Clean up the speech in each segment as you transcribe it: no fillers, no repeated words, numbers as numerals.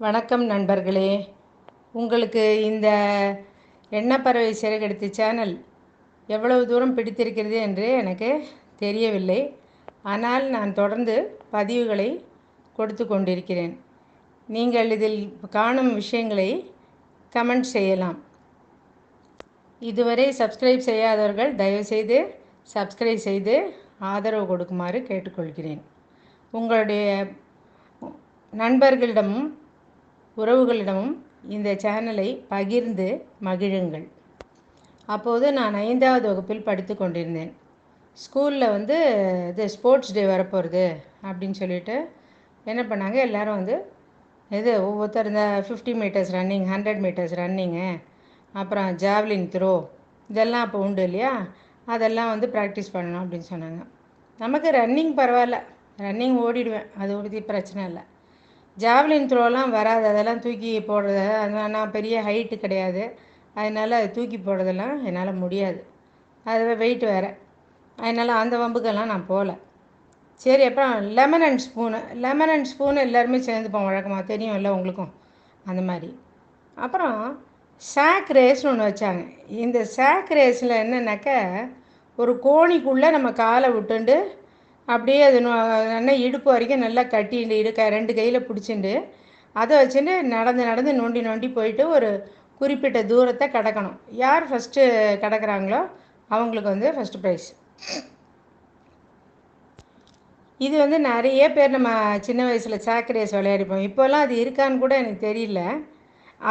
வணக்கம் நண்பர்களே. உங்களுக்கு இந்த எண்ணப்பறவை சிறகெடுத்து சேனல் எவ்வளவு தூரம் பிடித்திருக்கிறது என்று எனக்கு தெரியவில்லை. ஆனால் நான் தொடர்ந்து பதிவுகளை கொடுத்து கொண்டிருக்கிறேன். நீங்கள் இதில் காணும் விஷயங்களை கமெண்ட் செய்யலாம். இதுவரை சப்ஸ்கிரைப் செய்யாதவர்கள் தயவுசெய்து சப்ஸ்கிரைப் செய்து ஆதரவு கொடுக்குமாறு கேட்டுக்கொள்கிறேன். உங்களுடைய நண்பர்களிடமும் உறவுகளிடமும் இந்த சேனலை பகிர்ந்து மகிழுங்கள். அப்போது நான் 5வது வகுப்பில் படித்து கொண்டிருந்தேன். ஸ்கூலில் இது ஸ்போர்ட்ஸ் டே வரப்போகிறது அப்படின்னு சொல்லிட்டு என்ன பண்ணாங்க, எல்லோரும் ஒவ்வொருத்தர் இந்த 50 மீட்டர்ஸ் ரன்னிங், 100 மீட்டர்ஸ் ரன்னிங்கு, அப்புறம் ஜாவ்லின் த்ரோ இதெல்லாம் அப்போ உண்டு இல்லையா, அதெல்லாம் ப்ராக்டிஸ் பண்ணணும் அப்படின்னு சொன்னாங்க. நமக்கு ரன்னிங் பரவாயில்ல, ரன்னிங் ஓடிடுவேன், அது ஒரு பிரச்சனை இல்லை. ஜாவ்லின் த்ரோலாம் வராது, அதெல்லாம் தூக்கி போடுறது, நான் பெரிய ஹைட்டு கிடையாது, அதனால் அது தூக்கி போடுறதெல்லாம் என்னால் முடியாது, அது வெயிட் வேறு, அதனால் அந்த வம்புக்கெல்லாம் நான் போகல. சரி, அப்புறம் லெமன் அண்ட் ஸ்பூனு எல்லாருமே சேர்ந்துப்போம் வழக்கமாக, தெரியும்ல உங்களுக்கும் அந்த மாதிரி. அப்புறம் சாக் ரேஸ்னு ஒன்று வச்சாங்க. இந்த சாக் ரேஸில் என்னன்னாக்க, ஒரு கோணிக்குள்ளே நம்ம காலை விட்டுண்டு அப்படியே அது நல்லா இடுப்பு வரைக்கும் நல்லா கட்டிட்டு 2 கையில் பிடிச்சிண்டு அதை வச்சுட்டு நடந்து நோண்டி போயிட்டு ஒரு குறிப்பிட்ட தூரத்தை கடக்கணும். யார் ஃபஸ்ட்டு கடக்கிறாங்களோ அவங்களுக்கு ஃபஸ்ட்டு ப்ரைஸ். இது நிறைய பேர் நம்ம சின்ன வயசில் சாக் ரேஸ் விளையாடிப்போம். இப்போல்லாம் அது இருக்கான்னு கூட எனக்கு தெரியல.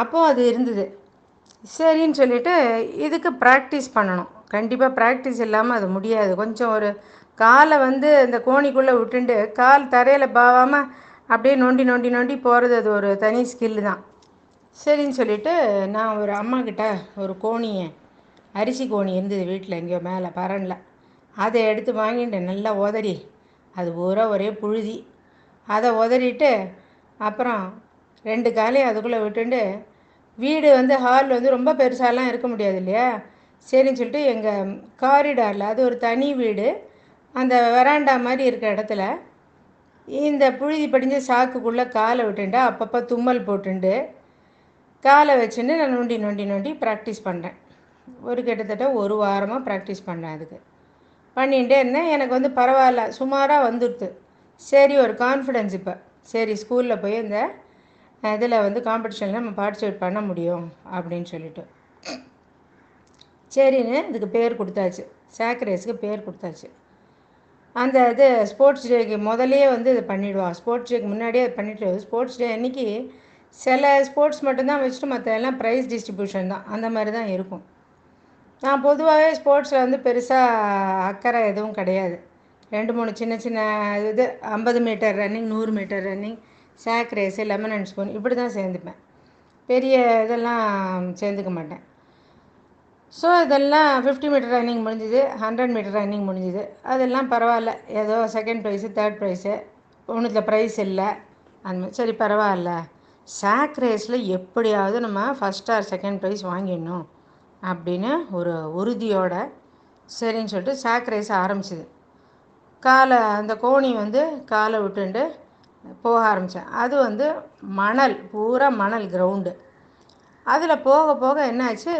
அப்போது அது இருந்தது. சரின்னு சொல்லிவிட்டு இதுக்கு ப்ராக்டிஸ் பண்ணணும். கண்டிப்பாக ப்ராக்டிஸ் இல்லாமல் அது முடியாது. கொஞ்சம் ஒரு காலை இந்த கோணிக்குள்ளே விட்டுண்டு கால் தரையில் பாவாமல் அப்படியே நோண்டி போகிறது, அது ஒரு தனி ஸ்கில்லு தான். சரின்னு சொல்லிவிட்டு நான் ஒரு அம்மாக்கிட்ட ஒரு அரிசி கோணி இருந்தது வீட்டில், எங்கேயோ மேலே பரனில். அதை எடுத்து வாங்கிட்டு நல்லா உதறி, அது பூரா ஒரே புழுதி, அதை உதறிட்டு அப்புறம் 2 காலையும் அதுக்குள்ளே விட்டுண்டு, வீடு ஹால் ரொம்ப பெருசாலாம் இருக்க முடியாது இல்லையா, சரின்னு சொல்லிட்டு எங்கள் காரிடாரில், அது ஒரு தனி வீடு, அந்த வெராண்டா மாதிரி இருக்கிற இடத்துல இந்த புழுதி படிஞ்ச சாக்குக்குள்ளே காலை விட்டுண்டு அப்பப்போ தும்மல் போட்டுண்டு காலை வச்சுட்டு நான் நோண்டி ப்ராக்டிஸ் பண்ணுறேன். கிட்டத்தட்ட ஒரு வாரமாக ப்ராக்டிஸ் பண்ணேன். அதுக்கு பண்ணிகிட்டே இருந்தேன். எனக்கு பரவாயில்ல, சுமாராக வந்துடுது. சரி, ஒரு கான்ஃபிடென்ஸ். இப்போ சரி, ஸ்கூலில் போய் இந்த இதில் காம்படிஷனில் நம்ம பார்ட்டிசிபேட் பண்ண முடியும் அப்படின்னு சொல்லிட்டு சரின்னு இதுக்கு பேர் கொடுத்தாச்சு, சாக் ரேஸுக்கு பேர் கொடுத்தாச்சு. அந்த ஸ்போர்ட்ஸ் டேக்கு முதலே இது பண்ணிவிடுவான். ஸ்போர்ட்ஸ் டேக்கு முன்னாடியே அது பண்ணிவிட்டு, ஸ்போர்ட்ஸ் டே அன்றைக்கி சில ஸ்போர்ட்ஸ் மட்டும்தான் வச்சுட்டு மற்ற எல்லாம் ப்ரைஸ் டிஸ்ட்ரிபியூஷன் தான், அந்த மாதிரி தான் இருக்கும். நான் பொதுவாகவே ஸ்போர்ட்ஸில் பெருசாக அக்கறை எதுவும் கிடையாது. 2-3 சின்ன 50 metre running, 100 metre running, sack race, lemon and spoon இப்படி தான் சேர்ந்துப்பேன். பெரிய இதெல்லாம் சேர்ந்துக்க மாட்டேன். ஸோ இதெல்லாம் 50 மீட்டர் ரன்னிங் முடிஞ்சுது, 100 மீட்டர் ரன்னிங் முடிஞ்சுது, அதெல்லாம் பரவாயில்ல. ஏதோ செகண்ட் ப்ரைஸு, தேர்ட் ப்ரைஸு, ஒன்றுத்தில் ப்ரைஸ் இல்லை, அந்த மாதிரி. சரி, பரவாயில்ல. சாக் ரேஸில் எப்படியாவது நம்ம ஃபஸ்ட் ஆர் செகண்ட் ப்ரைஸ் வாங்கிடணும் அப்படின்னு ஒரு உறுதியோட சரின்னு சொல்லிட்டு சாக் ரேஸ் ஆரம்பிச்சிது. அந்த கோணி காலை விட்டுண்டு போக ஆரம்பித்தேன். அது மணல், பூரா மணல் கிரவுண்டு. அதில் போக போக என்னாச்சு,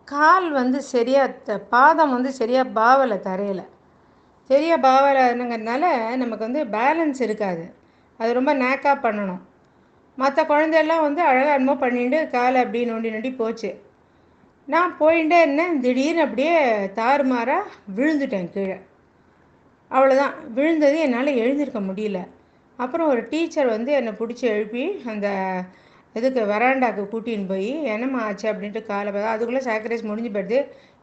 கால் சரியாக பாதம் சரியாக பாவலை, தரையில் சரியாக பாவலைங்கிறதுனால நமக்கு பேலன்ஸ் இருக்காது. அது ரொம்ப நேக்காக பண்ணணும். மற்ற குழந்தையெல்லாம் அழகாக என்னமோ பண்ணிட்டு காலை அப்படியே நோண்டி போச்சு. நான் போயிட்டே இருந்தேன். திடீர்னு அப்படியே தாறுமாறாக விழுந்துட்டேன் கீழே. அவ்வளோதான், விழுந்தது. என்னால் எழுந்திருக்க முடியல. அப்புறம் ஒரு டீச்சர் என்னை பிடிச்சி எழுப்பி அந்த இதுக்கு வராண்டாக்கு கூட்டின்னு போய் என்னம்மா ஆச்சு அப்படின்ட்டு காலை பார்த்தா அதுக்குள்ளே சாக்ரேஸ் முடிஞ்சு போயிடுது.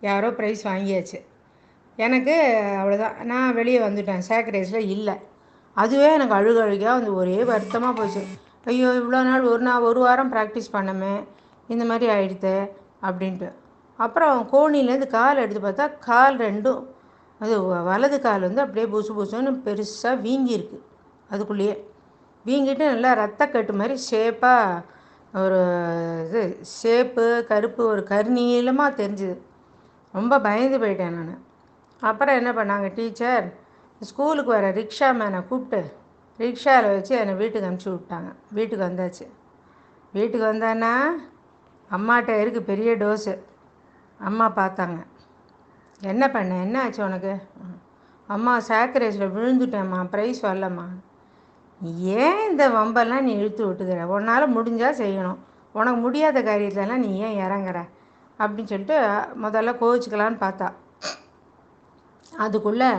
யாரோ ப்ரைஸ் வாங்கியாச்சு. எனக்கு அவ்வளோதான், நான் வெளியே வந்துட்டேன், சாக்ரேஸில் இல்லை. அதுவே எனக்கு அழுகையாக ஒரே வருத்தமாக போச்சு. ஐயோ, இவ்வளோ நாள் ஒரு வாரம் ப்ராக்டிஸ் பண்ணமே, இந்த மாதிரி ஆகிடுது அப்படின்ட்டு. அப்புறம் கோணிலேருந்து கால் எடுத்து பார்த்தா கால் ரெண்டும், அது வலது கால் அப்படியே புசுன்னு பெருசாக வீங்கியிருக்கு. அதுக்குள்ளேயே வீங்கிட்டு நல்லா ரத்தக்கட்டு மாதிரி ஷேப்பாக ஒரு ஷேப்பு கருப்பு ஒரு கருநீளமாக தெரிஞ்சுது. ரொம்ப பயந்து போயிட்டேன் நான். அப்புறம் என்ன பண்ணாங்க டீச்சர், ஸ்கூலுக்கு வர ரிக்ஷா மேனை கூப்பிட்டு ரிக்ஷாவில் வச்சு என்னை வீட்டுக்கு அனுப்பிச்சி விட்டாங்க. வீட்டுக்கு வந்தாச்சு. வீட்டுக்கு வந்தான்னா அம்மாட்ட இருக்குது பெரிய டோஸு. அம்மா பார்த்தாங்க. என்ன பண்ண, என்ன ஆச்சு உனக்கு? அம்மா சாக் ரேஸில் விழுந்துட்டேம்மா, ப்ரைஸ் வரலம்மா. ஏன் இந்த வம்பெல்லாம் நீ இழுத்து விட்டுக்கிற? உன்னால் முடிஞ்சால் செய்யணும், உனக்கு முடியாத காரியத்திலலாம் நீ ஏன் இறங்குற அப்படின்னு சொல்லிட்டு முதல்ல கோவிச்சுக்கலான்னு பார்த்தா. அதுக்குள்ளே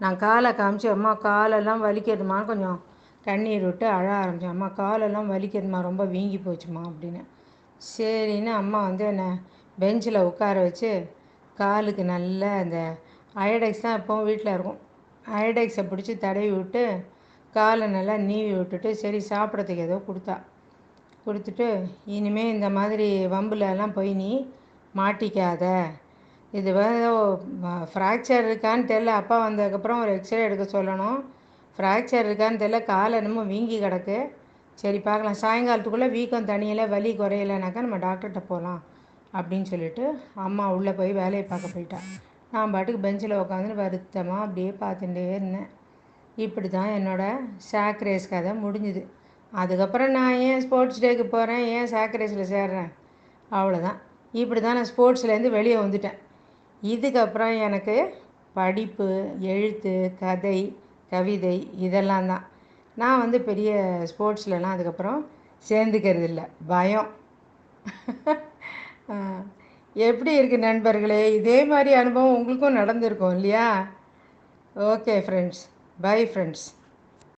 நான் காலை காமிச்சு, அம்மா காலெல்லாம் வலிக்கிறதுமா, கொஞ்சம் கண்ணீர் விட்டு அழ ஆரம்பித்தேன். அம்மா காலெல்லாம் வலிக்கிறதுமா, ரொம்ப வீங்கி போச்சுமா அப்படின்னு. சரின்னு அம்மா வந்து என்னை பெஞ்சில் உட்கார வச்சு காலுக்கு நல்ல அந்த அயடெக்ஸ் தான் எப்போவும் வீட்டில் இருக்கும், அயடெக்ஸை பிடிச்சி தடவி விட்டு காலை நல்லா நீவி விட்டுட்டு சரி சாப்பிட்றதுக்கு ஏதோ கொடுத்துட்டு, இனிமேல் இந்த மாதிரி வம்புலலாம் போய் நீ மாட்டிக்காத, இது ஏதோ ஃப்ராக்சர் இருக்கான்னு தெரில, அப்பா வந்ததுக்கப்புறம் ஒரு எக்ஸ்ரே எடுக்க சொல்லணும், ஃப்ராக்சர் இருக்கான்னு தெரில, காலை என்னமோ வீங்கி கிடக்கு, சரி பார்க்கலாம், சாயங்காலத்துக்குள்ளே வீக்கம் தனியில் வலி குறையலைனாக்கா நம்ம டாக்டர்கிட்ட போகலாம் அப்படின்னு சொல்லிட்டு அம்மா உள்ளே போய் வேலையை பார்க்க போயிட்டா. நான் பாட்டுக்கு பெஞ்சில் உட்காந்து வருத்தமாக அப்படியே பார்த்துட்டே இருந்தேன். இப்படி தான் என்னோடய சாக் ரேஸ் கதை முடிஞ்சுது. அதுக்கப்புறம் நான் ஏன் ஸ்போர்ட்ஸ் டேக்கு போகிறேன், ஏன் சாக் ரேஸில் சேர்றேன், அவ்வளோதான். இப்படி தான் நான் ஸ்போர்ட்ஸ்லேருந்து வெளியே வந்துட்டேன். இதுக்கப்புறம் எனக்கு படிப்பு, எழுத்து, கதை, கவிதை இதெல்லாம் தான். நான் வந்து பெரிய ஸ்போர்ட்ஸ்லலாம் அதுக்கப்புறம் சேர்ந்துக்கிறது இல்லை, பயம். எப்படி இருக்குது நண்பர்களே? இதே மாதிரி அனுபவம் உங்களுக்கும் நடந்திருக்கும் இல்லையா? Okay friends, bye friends.